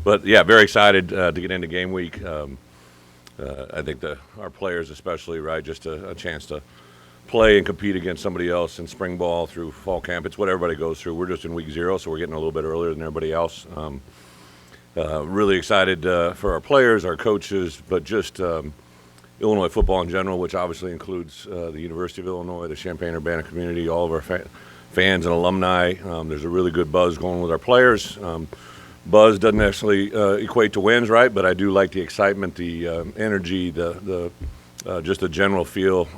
But yeah, very excited to get into game week. I think our players, especially, right, just a chance to play and compete against somebody else in spring ball through fall camp. It's what everybody goes through. We're just in week 0, so we're getting a little bit earlier than everybody else. Really excited for our players, our coaches, but just Illinois football in general, which obviously includes the University of Illinois, the Champaign-Urbana community, all of our fans and alumni. There's a really good buzz going with our players. Buzz doesn't necessarily equate to wins, right? But I do like the excitement, the energy, just the general feel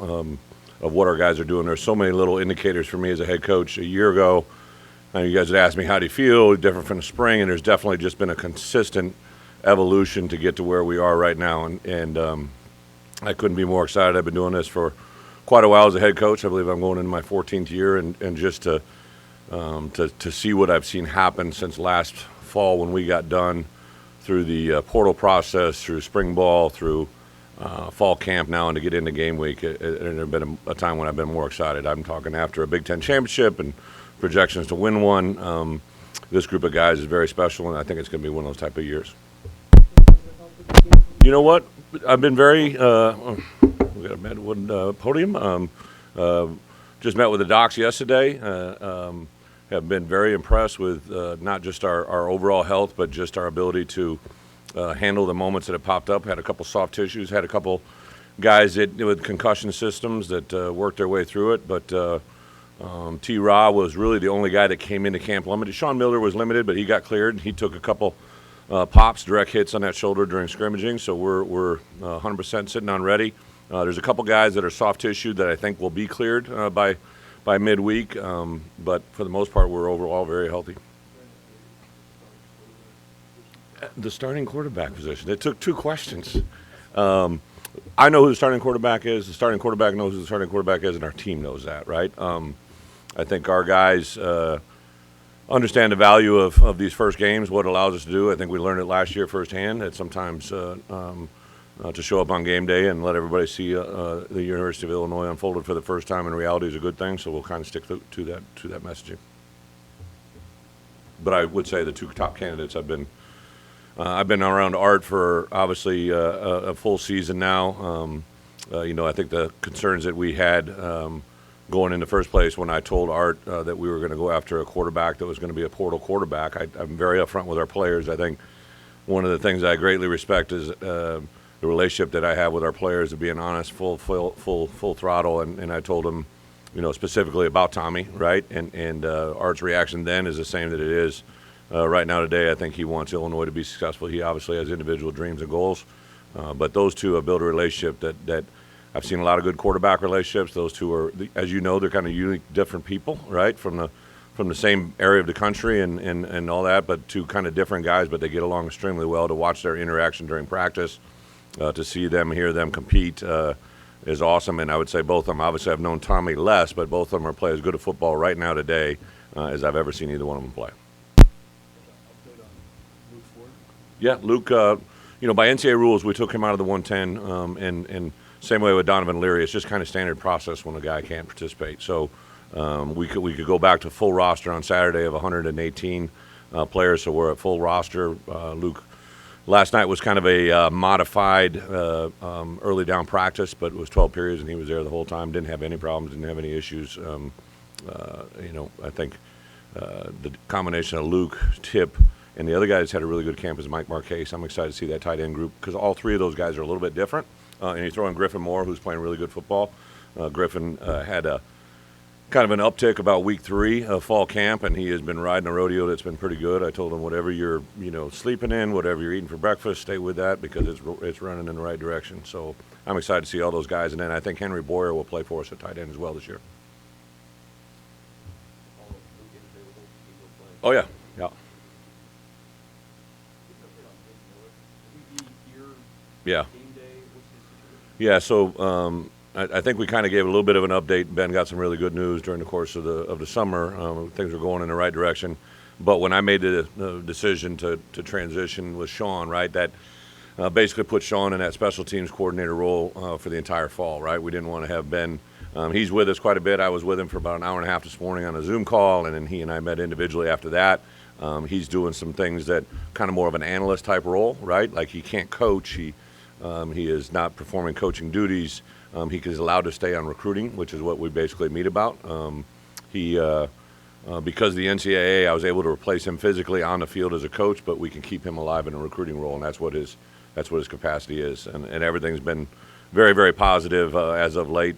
of what our guys are doing. There's so many little indicators for me as a head coach. A year ago, you guys had asked me, how do you feel? Different from the spring, and there's definitely just been a consistent evolution to get to where we are right now. And I couldn't be more excited. I've been doing this for quite a while as a head coach. I believe I'm going into my 14th year, and just to see what I've seen happen since last fall when we got done, through the portal process, through spring ball, through fall camp now, and to get into game week, there's been a time when I've been more excited. I'm talking after a Big Ten championship and projections to win one. This group of guys is very special, and I think it's going to be one of those type of years. You know what? I've been very we got a Medwood podium. Just met with the docs yesterday. Have been very impressed with not just our overall health, but just our ability to handle the moments that have popped up. Had a couple soft tissues, had a couple guys with concussion systems that worked their way through it. But T-Raw was really the only guy that came into camp limited. Sean Miller was limited, but he got cleared. He took a couple pops, direct hits on that shoulder during scrimmaging, so we're 100% sitting on ready. There's a couple guys that are soft tissue that I think will be cleared by midweek, but for the most part, we're overall very healthy. The starting quarterback position. It took 2 questions. I know who the starting quarterback is. The starting quarterback knows who the starting quarterback is, and our team knows that, right? I think our guys understand the value of these first games, what it allows us to do. I think we learned it last year firsthand, that sometimes to show up on game day and let everybody see the University of Illinois unfolded for the first time in reality is a good thing, so we'll kind of stick to that messaging. But I would say the 2 top candidates I've been around Art for obviously a full season now. I think the concerns that we had going in the first place when I told Art that we were going to go after a quarterback that was going to be a portal quarterback, I'm very upfront with our players. I think one of the things I greatly respect is the relationship that I have with our players of being honest, full throttle. And I told him, specifically about Tommy, right? And Art's reaction then is the same that it is right now today. I think he wants Illinois to be successful. He obviously has individual dreams and goals, but those two have built a relationship that I've seen a lot of good quarterback relationships. Those two are, as you know, they're kind of unique, different people, right? From the same area of the country and all that, but 2 kind of different guys, but they get along extremely well. To watch their interaction during practice, to see them, hear them compete is awesome. And I would say both of them, obviously I've known Tommy less, but both of them are playing as good a football right now today as I've ever seen either one of them play. Yeah, Luke, by NCAA rules, we took him out of the 110, and same way with Donovan Leary. It's just kind of standard process when a guy can't participate. So we could go back to full roster on Saturday of 118 players, so we're at full roster. Luke, last night was kind of a modified early down practice, but it was 12 periods, and he was there the whole time. Didn't have any problems, didn't have any issues. I think the combination of Luke, Tip, and the other guy that's had a really good camp is Mike Marquez. I'm excited to see that tight end group because all 3 of those guys are a little bit different. And you throw in Griffin Moore, who's playing really good football. Griffin had a kind of an uptick about week 3 of fall camp, and he has been riding a rodeo that's been pretty good. I told him whatever you're sleeping in, whatever you're eating for breakfast, stay with that because it's running in the right direction. So I'm excited to see all those guys. And then I think Henry Boyer will play for us at tight end as well this year. Oh, yeah. Yeah. Yeah, so I think we kind of gave a little bit of an update. Ben got some really good news during the course of the summer. Things were going in the right direction. But when I made the decision to transition with Sean, right, that basically put Sean in that special teams coordinator role for the entire fall, right? We didn't want to have Ben. He's with us quite a bit. I was with him for about an hour and a half this morning on a Zoom call, and then he and I met individually after that. He's doing some things that kind of more of an analyst type role, right? Like he can't coach. He is not performing coaching duties. He is allowed to stay on recruiting, which is what we basically meet about. Because of the NCAA, I was able to replace him physically on the field as a coach, but we can keep him alive in a recruiting role, and that's what his capacity is. And everything's been very, very positive as of late.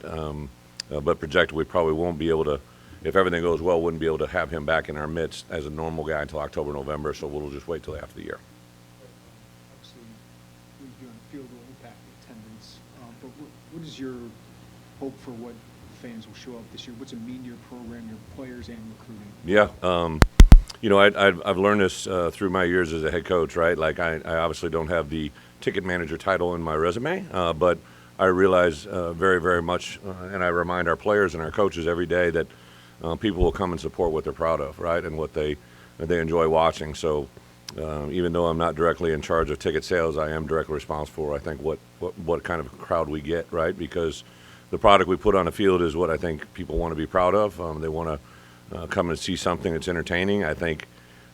But projected, we probably won't be able to, if everything goes well, wouldn't be able to have him back in our midst as a normal guy until October, November. So we'll just wait till after the year. Obviously, what you do on the field will impact attendance. But what is your hope for what fans will show up this year? What's it mean to your program, your players, and recruiting? Yeah, I've learned this through my years as a head coach, right? Like I obviously don't have the ticket manager title in my resume, but I realize very, very much, and I remind our players and our coaches every day that people will come and support what they're proud of, right, and what they enjoy watching. So even though I'm not directly in charge of ticket sales, I am directly responsible for, I think, what kind of crowd we get, right? Because the product we put on the field is what I think people want to be proud of. They want to come and see something that's entertaining. I think,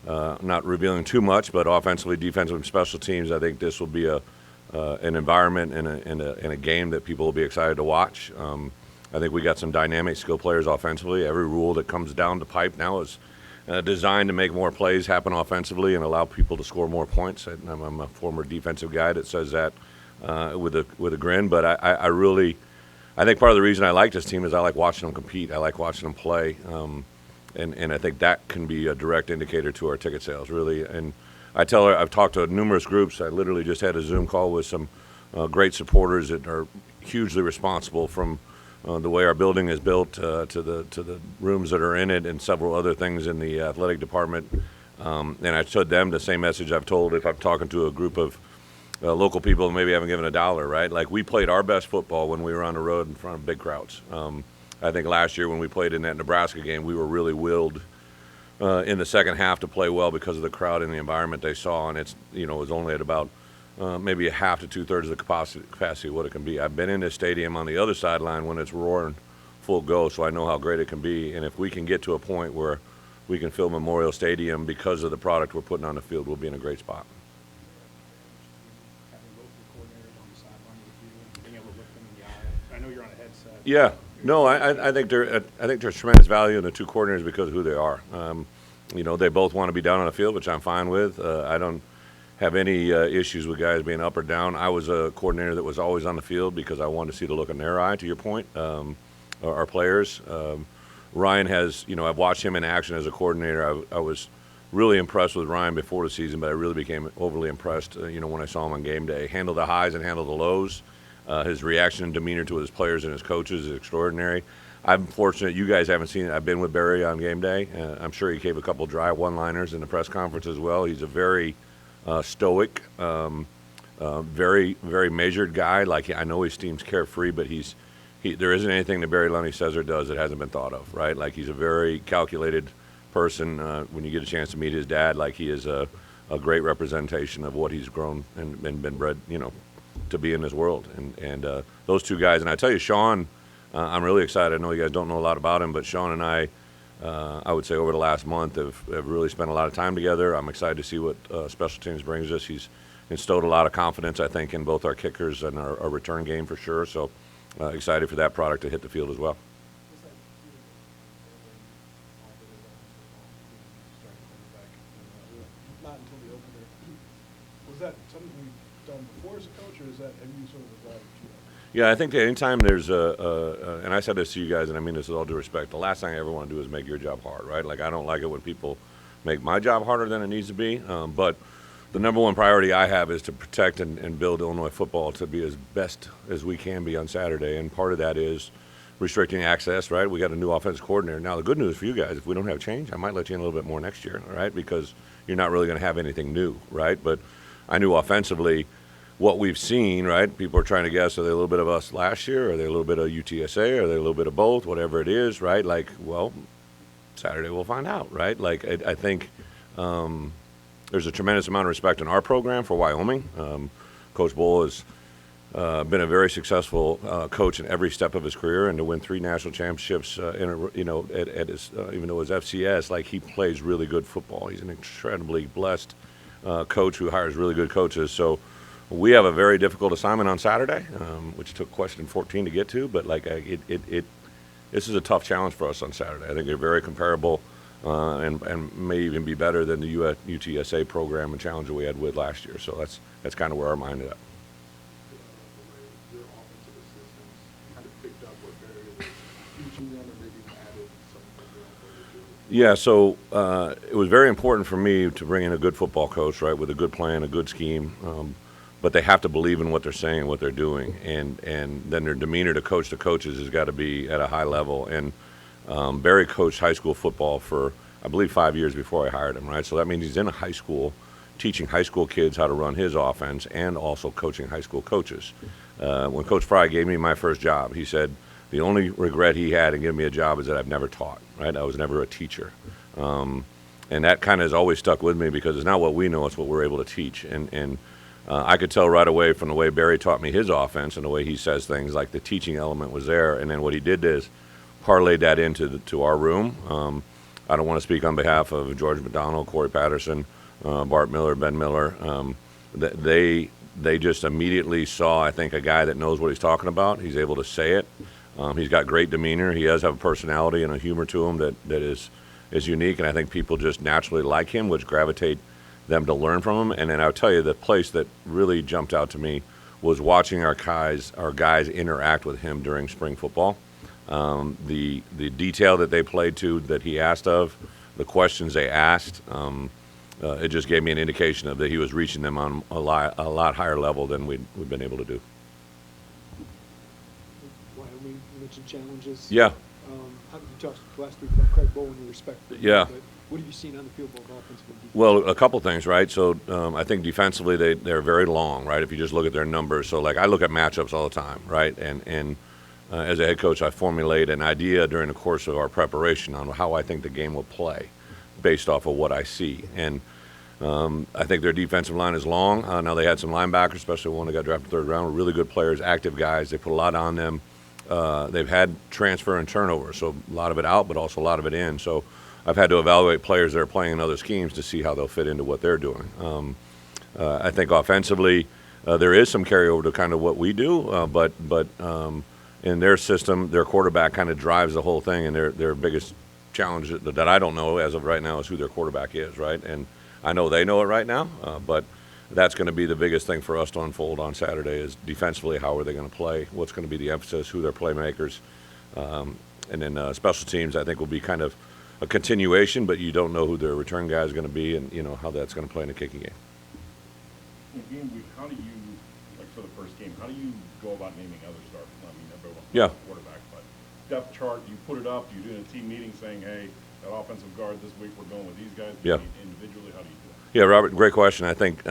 not revealing too much, but offensively, defensively, and special teams, I think this will be an environment and a game that people will be excited to watch. I think we got some dynamic skill players offensively. Every rule that comes down the pipe now is designed to make more plays happen offensively and allow people to score more points. I'm a former defensive guy that says that with a grin, but I think part of the reason I like this team is I like watching them compete. I like watching them play, and I think that can be a direct indicator to our ticket sales, really. And I've talked to numerous groups. I literally just had a Zoom call with some great supporters that are hugely responsible, from the way our building is built to the rooms that are in it, and several other things in the athletic department. And I told them the same message I've told if I'm talking to a group of local people who maybe haven't given a dollar, right? Like, we played our best football when we were on the road in front of big crowds. I think last year when we played in that Nebraska game, we were really willed in the second half to play well because of the crowd and the environment they saw, and it was only at about maybe a half to two-thirds of the capacity of what it can be. I've been in this stadium on the other sideline when it's roaring full go, so I know how great it can be. And if we can get to a point where we can fill Memorial Stadium because of the product we're putting on the field, we'll be in a great spot. Yeah, no, I think there's tremendous value in the two coordinators because of who they are. They both want to be down on the field, which I'm fine with. I don't have any issues with guys being up or down. I was a coordinator that was always on the field because I wanted to see the look in their eye, to your point, our players. Ryan has, I've watched him in action as a coordinator. I was really impressed with Ryan before the season, but I really became overly impressed, when I saw him on game day. Handle the highs and handle the lows. His reaction and demeanor to his players and his coaches is extraordinary. I'm fortunate you guys haven't seen it. I've been with Barry on game day. I'm sure he gave a couple dry one-liners in the press conference as well. He's a very stoic, very, very measured guy. Like, I know he seems carefree, but there isn't anything that Barry Lunny says or does that hasn't been thought of, right? Like, he's a very calculated person. When you get a chance to meet his dad, like, he is a great representation of what he's grown and been bred, to be in this world. And those two guys, and I tell you, Sean, I'm really excited. I know you guys don't know a lot about him, but Sean and I would say over the last month have really spent a lot of time together. I'm excited to see what special teams brings us. He's instilled a lot of confidence, I think, in both our kickers and our return game for sure. So excited for that product to hit the field as well. Not until the opener. Was that something you've done before as a coach, or is that, have you sort of evolved to that? Yeah, I think that anytime there's and I said this to you guys, and I mean this with all due respect, the last thing I ever want to do is make your job hard, right? Like, I don't like it when people make my job harder than it needs to be. But the number one priority I have is to protect and build Illinois football to be as best as we can be on Saturday. And part of that is restricting access, right? We got a new offensive coordinator. Now, the good news for you guys, if we don't have change, I might let you in a little bit more next year, right? Because you're not really going to have anything new, right? But I knew offensively what we've seen, right? People are trying to guess, are they a little bit of us last year? Are they a little bit of UTSA? Are they a little bit of both? Whatever it is, right? Like, well, Saturday we'll find out, right? Like, I think there's a tremendous amount of respect in our program for Wyoming. Coach Bull is been a very successful coach in every step of his career, and to win 3 national championships at his even though it was FCS, like, he plays really good football. He's an incredibly blessed coach who hires really good coaches. So we have a very difficult assignment on Saturday, which took question 14 to get to, but like this is a tough challenge for us on Saturday. I think they're very comparable and may even be better than the UTSA program and challenge that we had with last year. So that's kind of where our mind is at. Your offensive assistants kind of picked up what Barry was teaching them, or maybe added something of their own way to do it? Yeah, so it was very important for me to bring in a good football coach, right, with a good plan, a good scheme. But they have to believe in what they're saying, what they're doing, and then their demeanor to coach the coaches has got to be at a high level. And Barry coached high school football for, I believe, 5 years before I hired him, right? So that means he's in a high school, teaching high school kids how to run his offense and also coaching high school coaches. When Coach Fry gave me my first job, he said the only regret he had in giving me a job is that I've never taught, right? I was never a teacher. And that kind of has always stuck with me because it's not what we know, it's what we're able to teach. And I could tell right away from the way Barry taught me his offense and the way he says things, like the teaching element was there. And then what he did is parlayed that into our room. I don't want to speak on behalf of George McDonald, Corey Patterson, Bart Miller, Ben Miller. They just immediately saw, I think, a guy that knows what he's talking about. He's able to say it. He's got great demeanor. He does have a personality and a humor to him that is unique, and I think people just naturally like him, which gravitate them to learn from him. And then I'll tell you, the place that really jumped out to me was watching our guys interact with him during spring football. The detail that they played to, that he asked of, the questions they asked, it just gave me an indication of that he was reaching them on a lot higher level than we've been able to do. Wyoming, you mentioned challenges. Yeah. You talked last week about Craig Bowen and respect for him, Yeah. but what have you seen on the field, both offensive and defensive? Well, a couple things, right? So I think defensively they're very long, right? If you just look at their numbers. So, like, I look at matchups all the time, right? And as a head coach, I formulate an idea during the course of our preparation on how I think the game will play based off of what I see. And I think their defensive line is long. Now, they had some linebackers, especially one that got drafted 3rd round, really good players, active guys. They put a lot on them. They've had transfer and turnover, so a lot of it out, but also a lot of it in. So I've had to evaluate players that are playing in other schemes to see how they'll fit into what they're doing. I think offensively, there is some carryover to kind of what we do, but in their system, their quarterback kind of drives the whole thing, and their biggest challenge that I don't know as of right now is who their quarterback is, right? And I know they know it right now, but that's going to be the biggest thing for us to unfold on Saturday is defensively, how are they going to play, what's going to be the emphasis, who their playmakers, and then special teams I think will be kind of a continuation, but you don't know who their return guy is going to be and, how that's going to play in a kicking game. In game week, how do you, like for the first game, how do you go about naming other starters? I mean, everyone wants Yeah. to quarterback, but depth chart, you put it up, you do a team meeting saying, hey, that offensive guard this week, we're going with these guys. Yeah. Individually, how do you do that? Yeah, Robert, great question. I think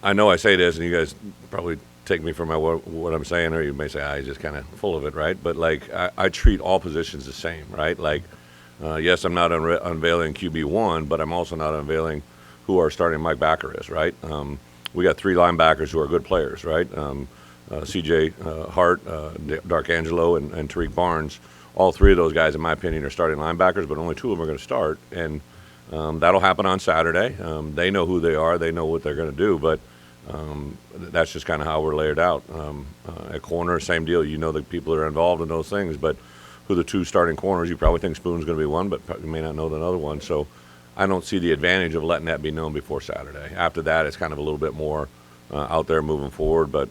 I know I say this, and you guys probably take me for what I'm saying, or you may say, he's just kind of full of it, right? But, like, I treat all positions the same, right? Like, yes, I'm not unveiling QB1, but I'm also not unveiling who our starting Mike backer is, right? We got 3 linebackers who are good players, right? C.J. Hart, D'Arcangelo, and Tariq Barnes. All 3 of those guys, in my opinion, are starting linebackers, but only 2 of them are going to start, and that'll happen on Saturday. They know who they are. They know what they're going to do, but that's just kind of how we're laid out. At corner, same deal. You know the people that are involved in those things, but who the 2 starting corners, you probably think Spoon's going to be one, but you may not know the other one. So I don't see the advantage of letting that be known before Saturday. After that, it's kind of a little bit more out there moving forward, but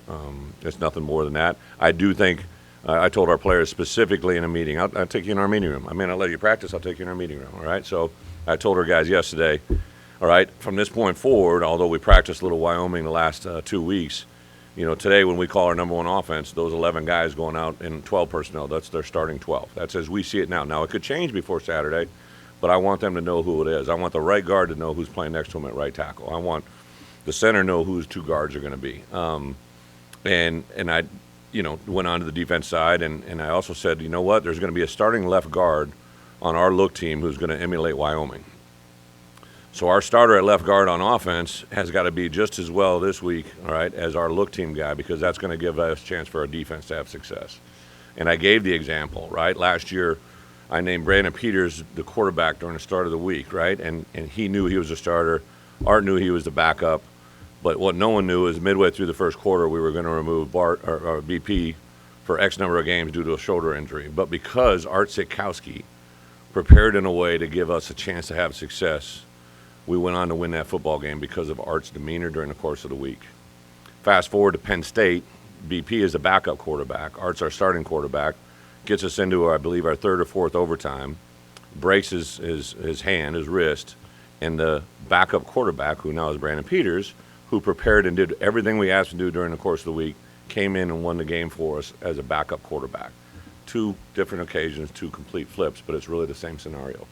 it's nothing more than that. I do think I told our players specifically in a meeting, I'll take you in our meeting room. I mean, I'll let you practice, I'll take you in our meeting room, all right? So I told our guys yesterday, all right, from this point forward, although we practiced a little Wyoming the last 2 weeks, today when we call our number 1 offense, those 11 guys going out in 12 personnel, that's their starting 12. That's as we see it now. Now, it could change before Saturday, but I want them to know who it is. I want the right guard to know who's playing next to him at right tackle. I want the center to know who his 2 guards are going to be. And I, went on to the defense side, and I also said, you know what, there's going to be a starting left guard on our look team who's going to emulate Wyoming. So our starter at left guard on offense has got to be just as well this week, all right, as our look team guy, because that's going to give us a chance for our defense to have success. And I gave the example, right? Last year, I named Brandon Peters the quarterback during the start of the week, right? And he knew he was a starter. Art knew he was the backup. But what no one knew is midway through the first quarter, we were going to remove Bart or BP for X number of games due to a shoulder injury. But because Art Sitkowski prepared in a way to give us a chance to have success, we went on to win that football game because of Art's demeanor during the course of the week. Fast forward to Penn State, BP is the backup quarterback. Art's our starting quarterback. Gets us into, I believe, our third or fourth overtime. Breaks his hand, his wrist. And the backup quarterback, who now is Brandon Peters, who prepared and did everything we asked him to do during the course of the week, came in and won the game for us as a backup quarterback. Two different occasions, two complete flips, but it's really the same scenario.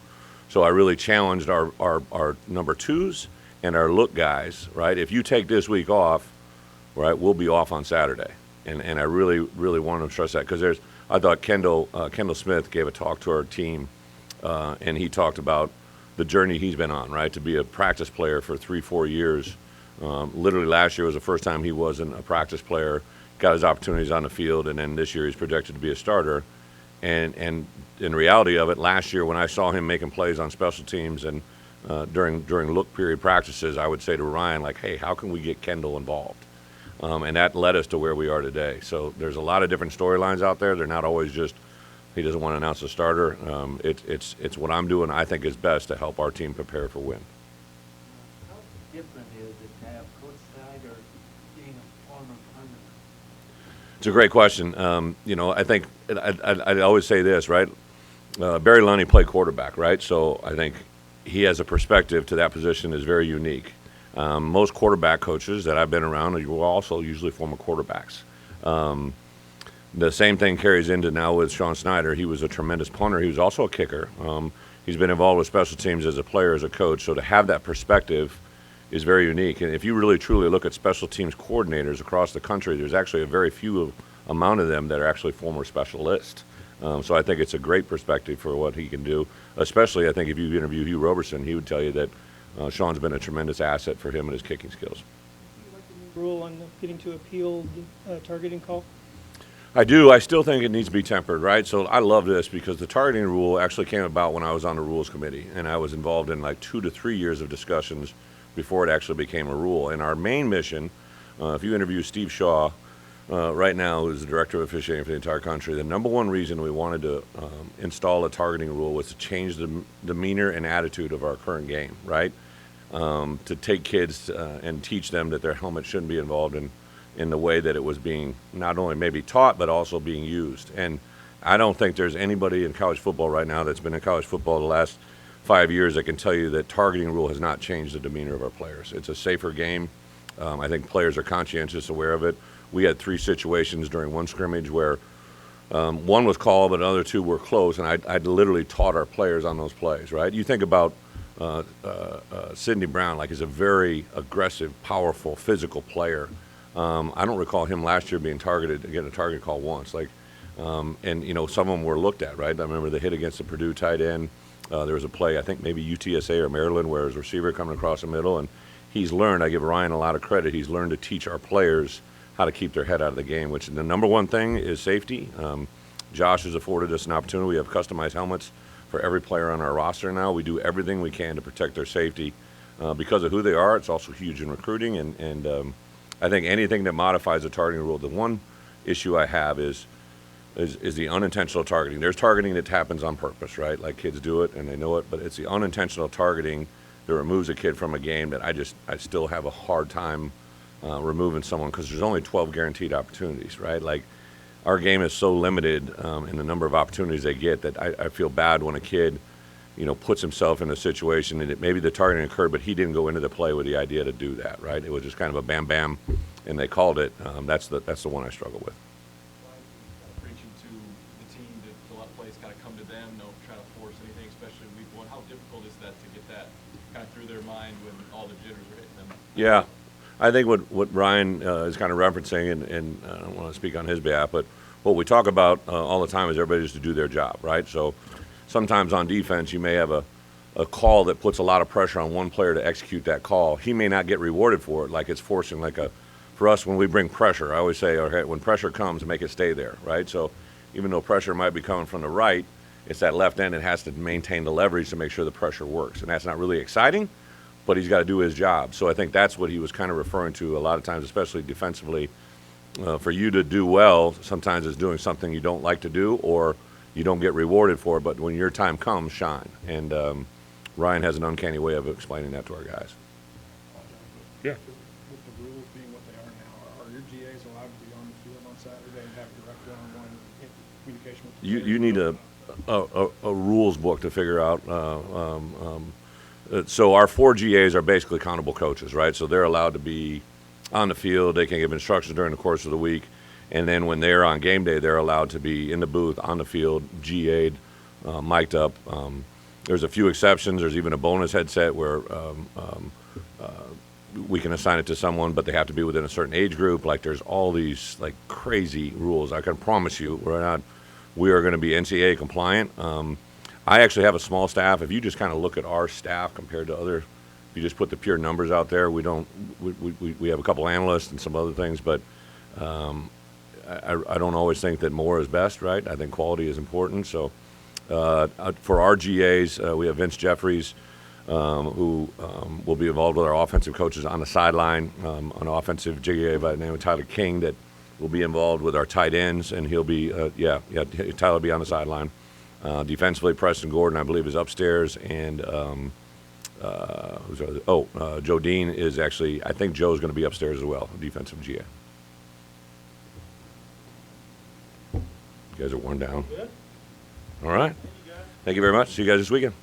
So I really challenged our number twos and our look guys, right? If you take this week off, right, we'll be off on Saturday. And I really, really want to stress that because I thought Kendall Smith gave a talk to our team, and he talked about the journey he's been on, right, to be a practice player for 3-4 years. Literally last year was the first time he wasn't a practice player, got his opportunities on the field, and then this year he's projected to be a starter. And in reality of it, last year when I saw him making plays on special teams and during look period practices, I would say to Ryan, like, hey, how can we get Kendall involved? And that led us to where we are today. So there's a lot of different storylines out there. They're not always just he doesn't want to announce a starter. It's what I'm doing I think is best to help our team prepare for win. How different is it to have Coach Snyder being a former punter? It's a great question. I think I always say this, right? Barry Lunny played quarterback, right? So I think he has a perspective to that position is very unique. Most quarterback coaches that I've been around were also usually former quarterbacks. The same thing carries into now with Sean Snyder. He was a tremendous punter. He was also a kicker. He's been involved with special teams as a player, as a coach. So to have that perspective is very unique. And if you really truly look at special teams coordinators across the country, there's actually a very few amount of them that are actually former specialists. So I think it's a great perspective for what he can do. Especially, I think if you interview Hugh Roberson, he would tell you that Sean's been a tremendous asset for him and his kicking skills. Do you like the new rule on getting to appeal targeting call? I do. I still think it needs to be tempered, right? So I love this because the targeting rule actually came about when I was on the rules committee, and I was involved in like 2 to 3 years of discussions before it actually became a rule. And our main mission, if you interview Steve Shaw, right now, who's the director of officiating for the entire country, the number one reason we wanted to install a targeting rule was to change the demeanor and attitude of our current game, right? To take kids and teach them that their helmet shouldn't be involved in the way that it was being not only maybe taught, but also being used. And I don't think there's anybody in college football right now that's been in college football the last 5 years that can tell you that targeting rule has not changed the demeanor of our players. It's a safer game. I think players are conscientious, aware of it. We had 3 situations during one scrimmage where one was called, but another 2 were close, and I literally taught our players on those plays, right? You think about Sidney Brown, like he's a very aggressive, powerful, physical player. I don't recall him last year being targeted, getting a target call once. And some of them were looked at, right? I remember the hit against the Purdue tight end. There was a play, I think maybe UTSA or Maryland, where his receiver coming across the middle, and he's learned, I give Ryan a lot of credit, he's learned to teach our players how to keep their head out of the game, which the number one thing is safety. Josh has afforded us an opportunity. We have customized helmets for every player on our roster now. We do everything we can to protect their safety. Because of who they are, it's also huge in recruiting, and I think anything that modifies the targeting rule, the one issue I have is the unintentional targeting. There's targeting that happens on purpose, right? Like kids do it and they know it, but it's the unintentional targeting that removes a kid from a game that I still have a hard time removing someone because there's only 12 guaranteed opportunities, right? Like our game is so limited in the number of opportunities they get that I feel bad when a kid, puts himself in a situation and maybe the targeting occurred, but he didn't go into the play with the idea to do that, right? It was just kind of a bam, bam, and they called it. That's the one I struggle with. Preaching to the team that a lot of plays kind of come to them, don't try to force anything, especially in week 1. How difficult is that to get that kind of through their mind when all the jitters are hitting them? Yeah, I think what Ryan is kind of referencing, and I don't want to speak on his behalf, but what we talk about all the time is everybody just to do their job, right? So sometimes on defense you may have a a call that puts a lot of pressure on one player to execute that call, he may not get rewarded for it. Like it's forcing for us when we bring pressure, I always say, okay, when pressure comes, make it stay there, right? So even though pressure might be coming from the right, it's that left end that has to maintain the leverage to make sure the pressure works. And that's not really exciting, but he's got to do his job. So I think that's what he was kind of referring to a lot of times, especially defensively. For you to do well, sometimes it's doing something you don't like to do or you don't get rewarded for, but when your time comes, shine. And Ryan has an uncanny way of explaining that to our guys. Yeah. With the rules being what they are now, are your GAs allowed to be on the field on Saturday and have direct one-on-one communication with the You need a rules book to figure out. So our 4 GAs are basically accountable coaches, right? So they're allowed to be on the field. They can give instructions during the course of the week. And then when they're on game day, they're allowed to be in the booth, on the field, GA'd, mic'd up. There's a few exceptions. There's even a bonus headset where we can assign it to someone, but they have to be within a certain age group. Like there's all these like crazy rules. I can promise you we are going to be NCAA compliant. I actually have a small staff. If you just kind of look at our staff compared to other, if you just put the pure numbers out there, we have a couple analysts and some other things, but I don't always think that more is best, right? I think quality is important. So for our GAs, we have Vince Jeffries, who will be involved with our offensive coaches on the sideline, an offensive GA by the name of Tyler King that will be involved with our tight ends, and he'll be, Tyler will be on the sideline. Defensively, Preston Gordon, I believe, is upstairs, and Joe Dean is actually, I think Joe's going to be upstairs as well, defensive GA. You guys are worn down. All right. Thank you very much. See you guys this weekend.